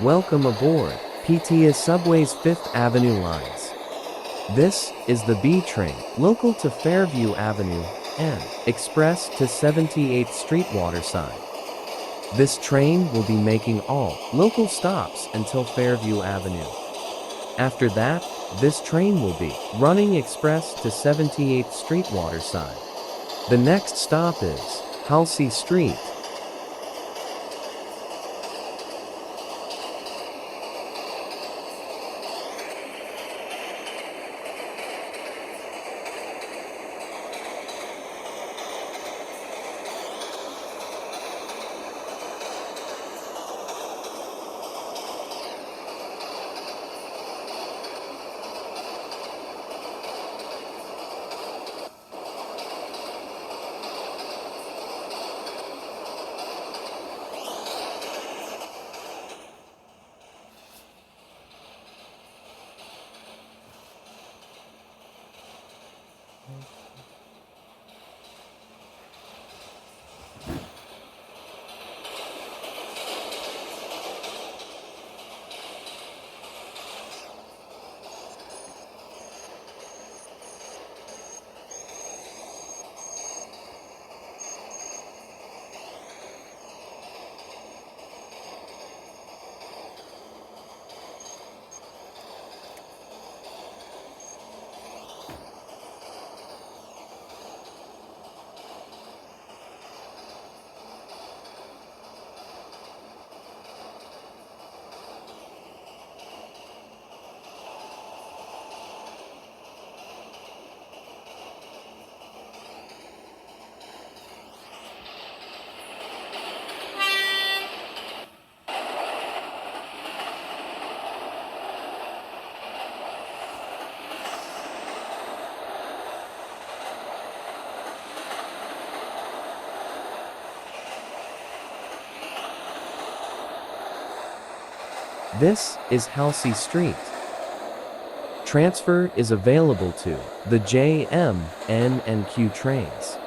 Welcome aboard PTA Subway's Fifth Avenue lines. This is the B train, local to Fairview Avenue, and express to 78th Street Waterside. This train will be making all local stops until Fairview Avenue. After that, this train will be running express to 78th Street Waterside. The next stop is Halsey Street. This is Halsey Street. Transfer is available to the J, M, N, and Q trains.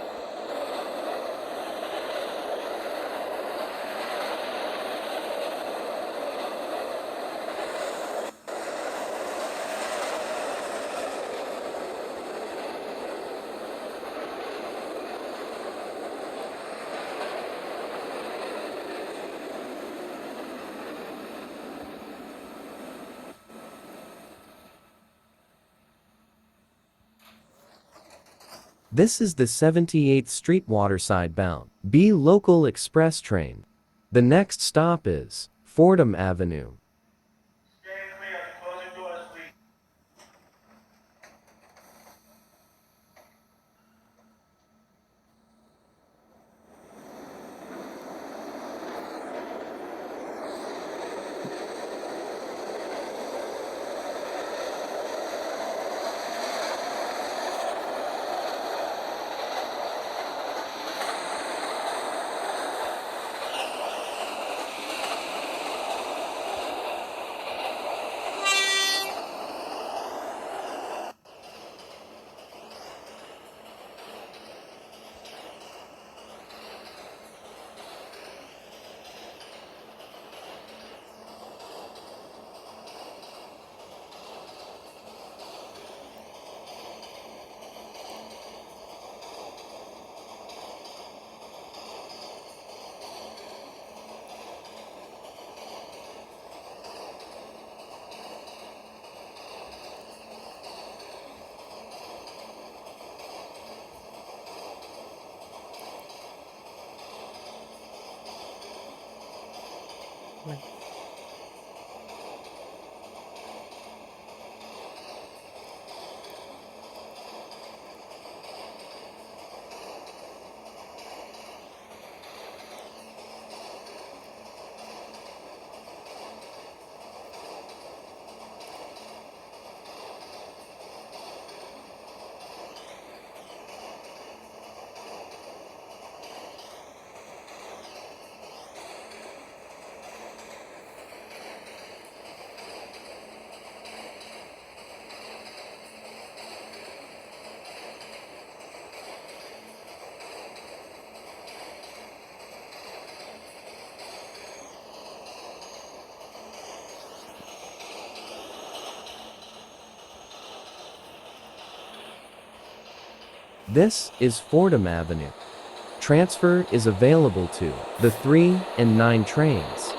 This is the 78th Street Waterside bound B local express train. The next stop is Fordham Avenue. Stand clear, closing doors, please. This is Fordham Avenue. Transfer is available to the 3 and 9 trains.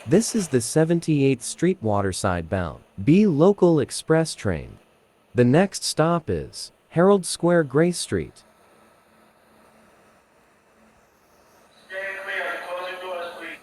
This is the 78th Street Waterside bound B local express train. The next stop is Herald Square, Gray Street. Stand clear of closing doors, please.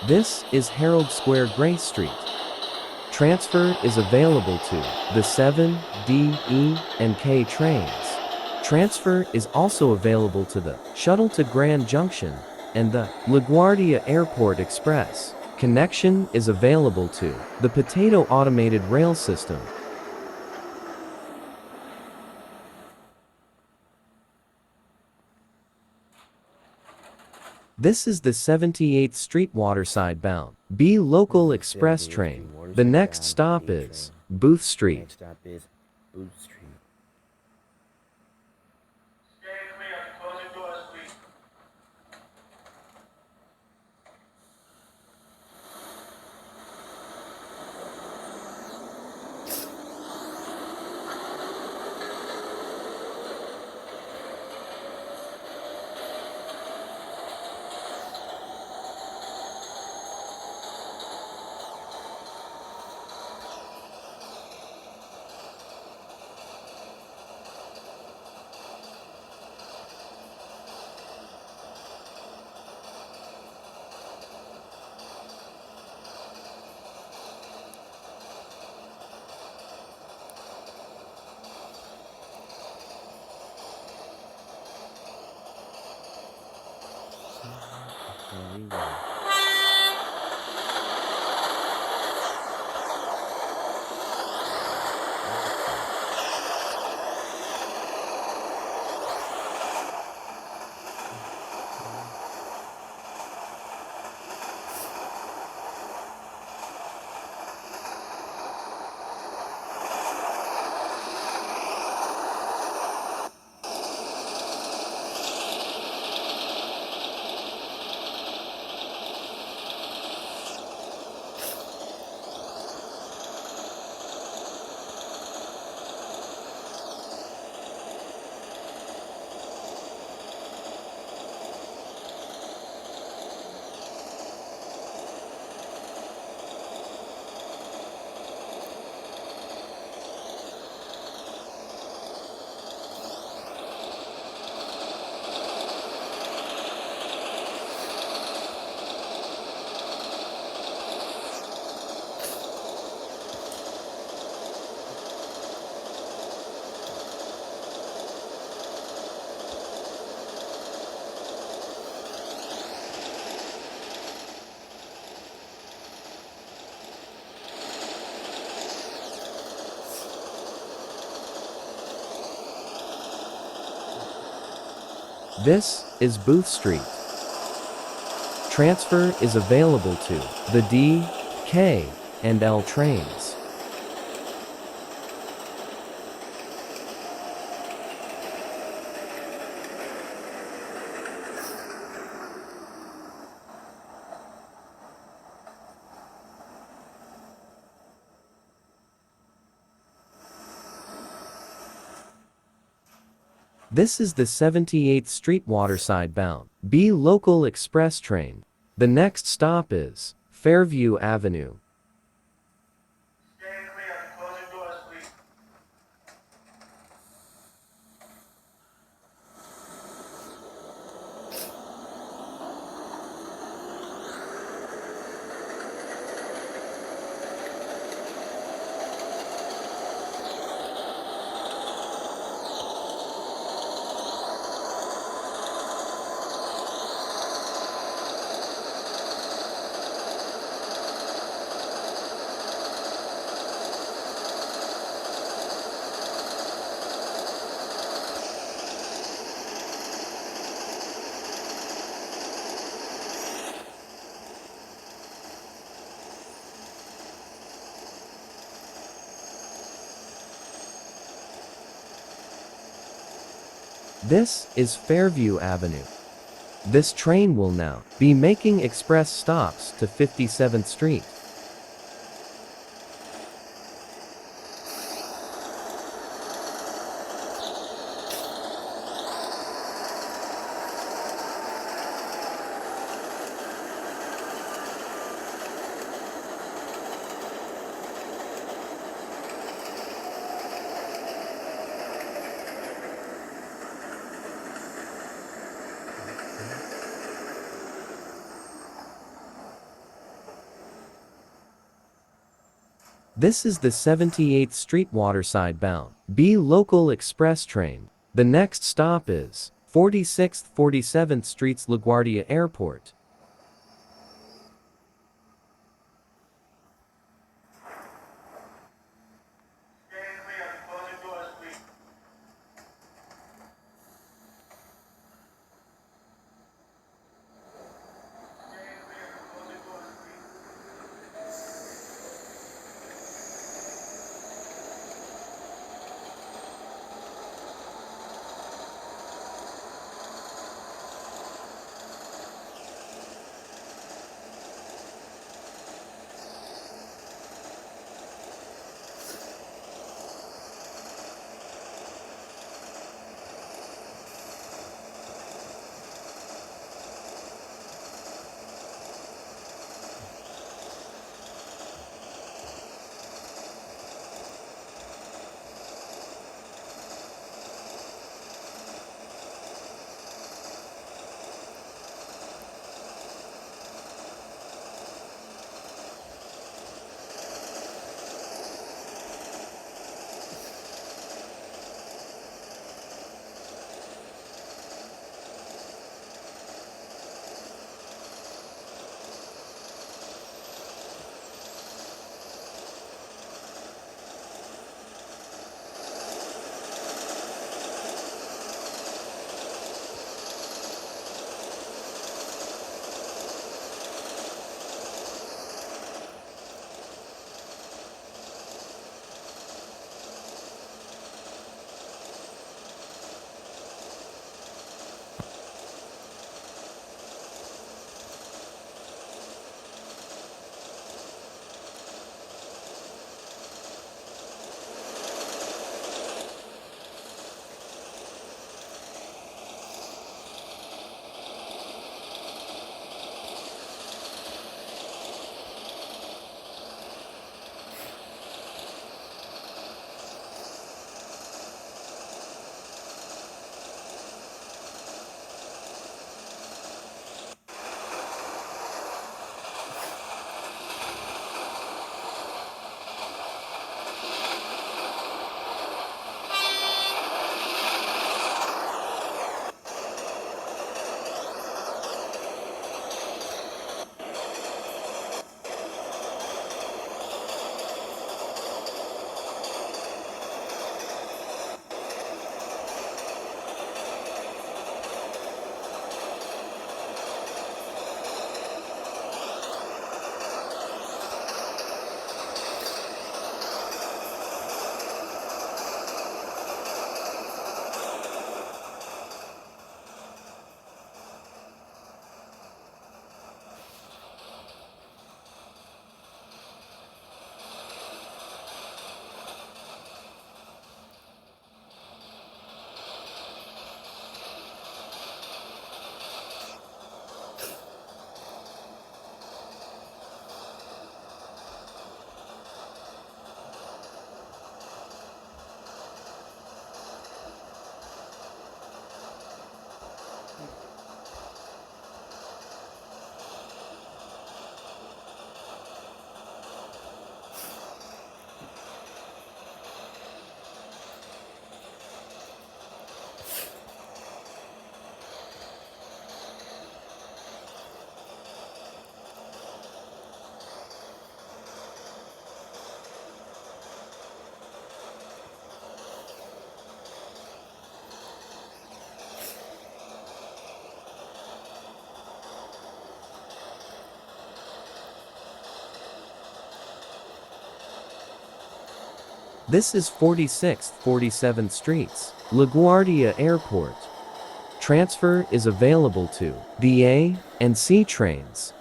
This is Herald Square Gray Street. Transfer is available to the 7, D, E, and K trains. Transfer is also available to the Shuttle to Grand Junction and the LaGuardia Airport Express. Connection is available to the Potato Automated Rail System. This is the 78th Street Waterside bound B local express train. The next stop is Booth Street. Next stop is Booth Street. Stand clear of the closing doors, please. Very well. This is Booth Street. Transfer is available to the D, K, and L trains. This is the 78th Street Waterside bound B local express train. The next stop is Fairview Avenue. Stand clear of the closing doors, please. This is Fairview Avenue. This train will now be making express stops to 57th Street. This is the 78th Street Waterside bound B local express train. The next stop is 46th 47th Streets LaGuardia Airport. Stand clear of the closing doors, please. Stand clear of the closing doors, please. This is 46th 47th Streets LaGuardia Airport. Transfer is available to the A and C trains.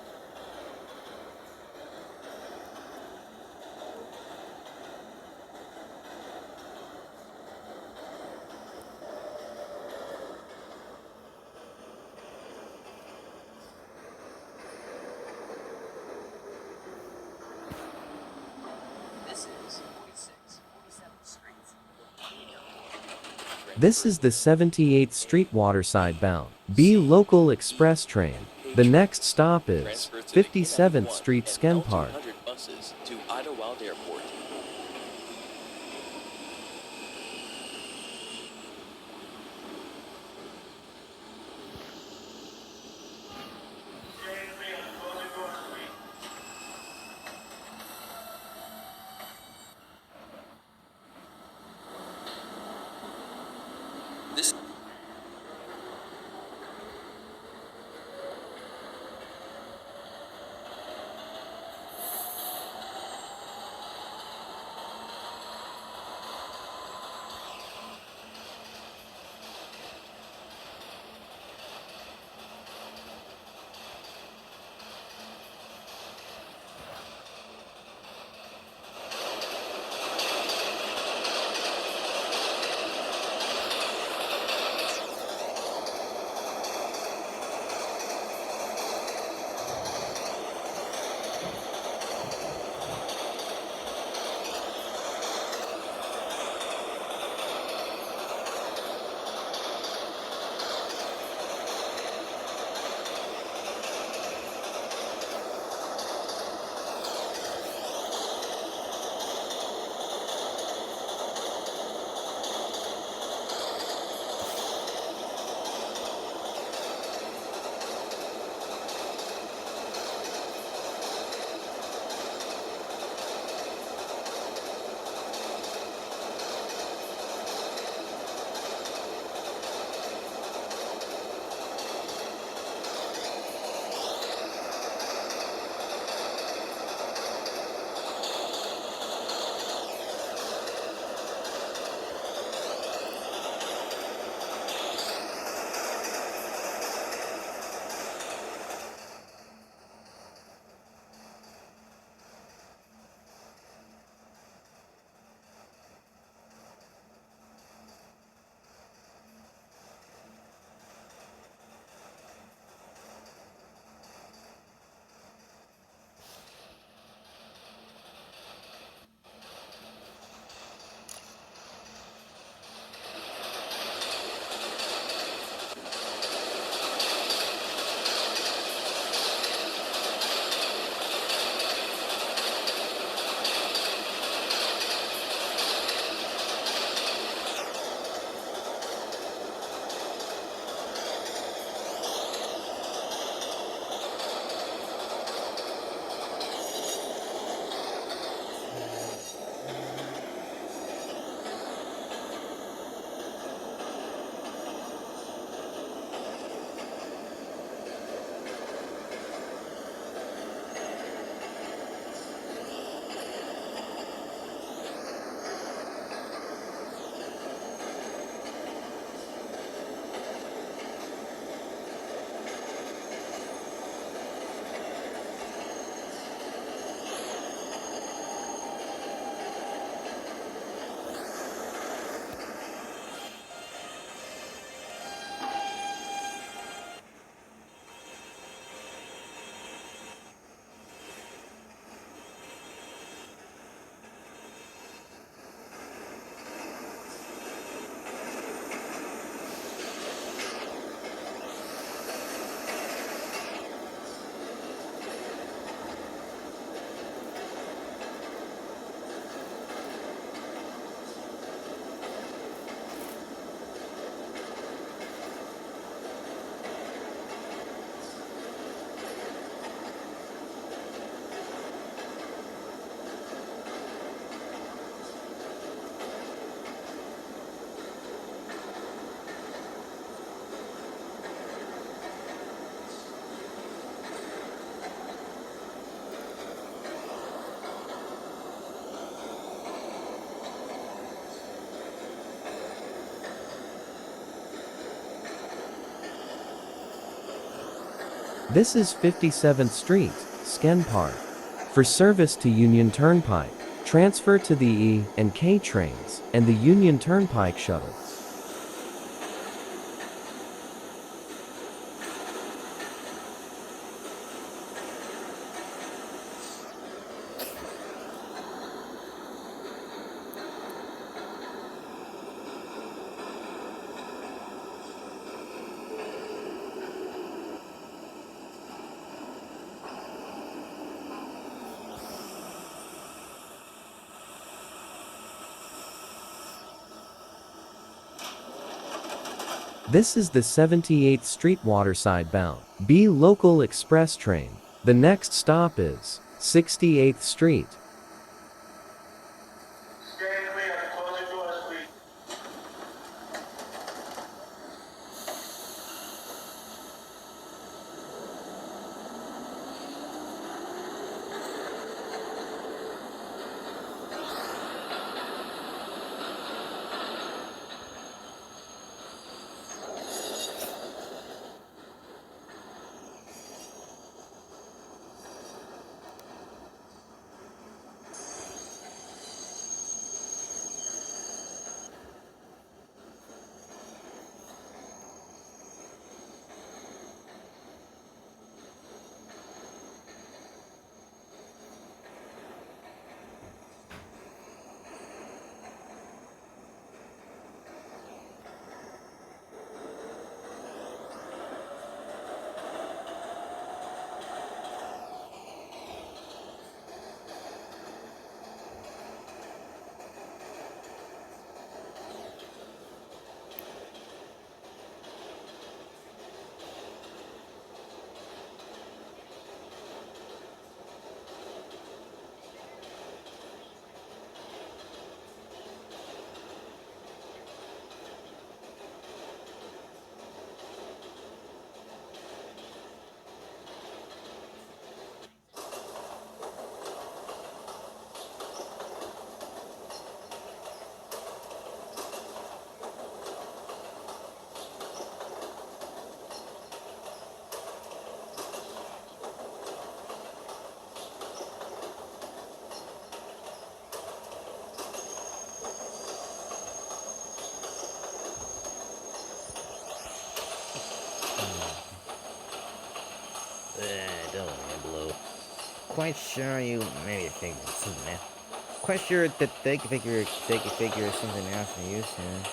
This is 46, 47th Streets. This is the 78th Street Waterside bound B local express train. The next stop is 57th Street Skenpar. L200 buses to Idlewild Airport. This is 57th Street, Sken Park. For service to Union Turnpike, transfer to the E and K trains and the Union Turnpike shuttle. This is the 78th Street Waterside bound B local express train. The next stop is 68th Street. Stay clear of closing doors, please. Don't worry, Blue. Quite sure you maybe think it's something else. Quite sure that they could figure something out for you soon.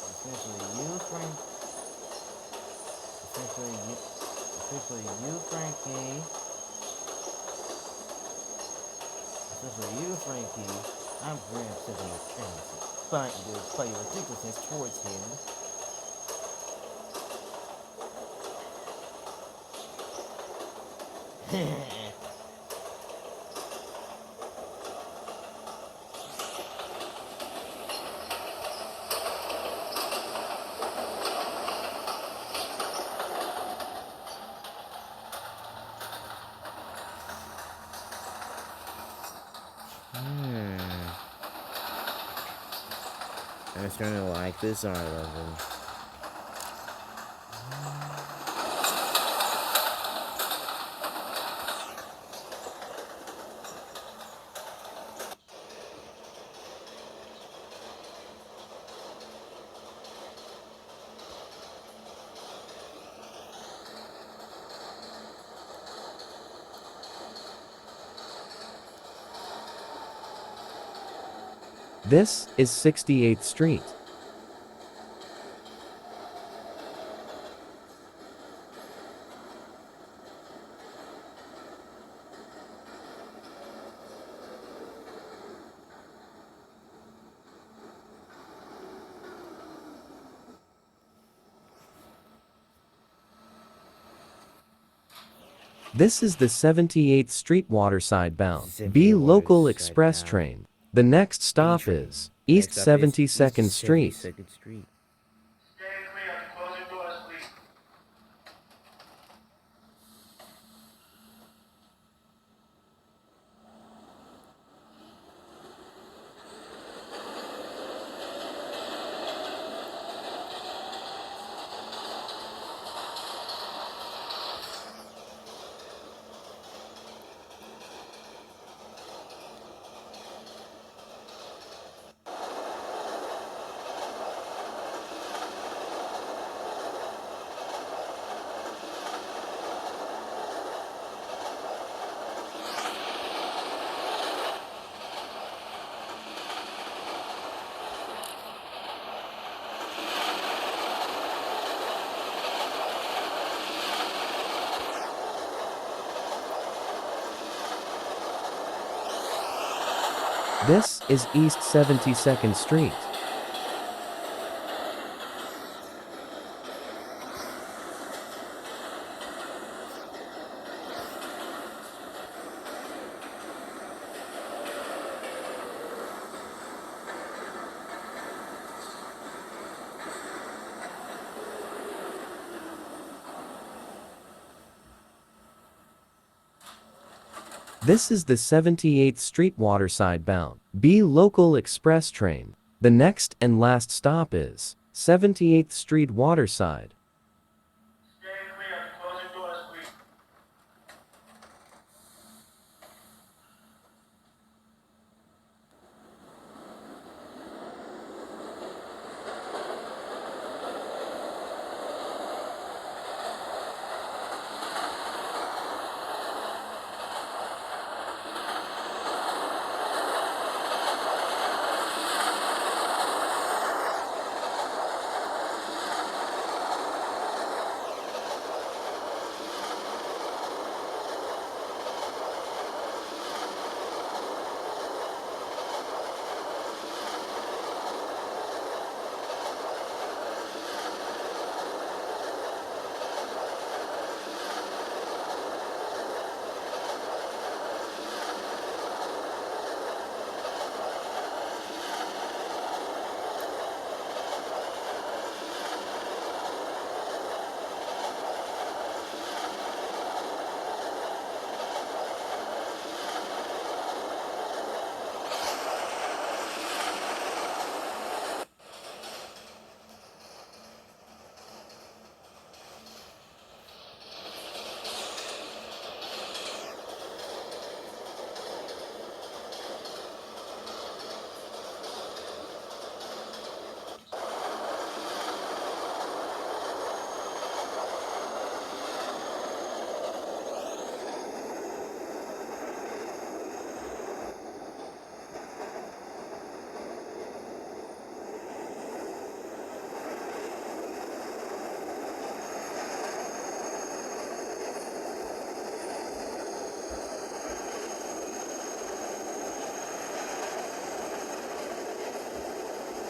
Especially you, Frankie. Especially you, Frankie. I'm grand sitting your chance. Fighting to play ridiculousness towards him. I'm starting to like this art level. This is 68th Street. This is the 78th Street Waterside bound B local express train. The next stop is East 72nd Street. 72nd Street. Stay clear of closing doors, please. This is East 72nd Street. This is the 78th Street Waterside bound B local express train. The next and last stop is 78th Street Waterside. Stay clear of closing doors, please.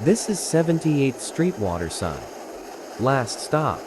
This is 78th Street Waterside. Last stop.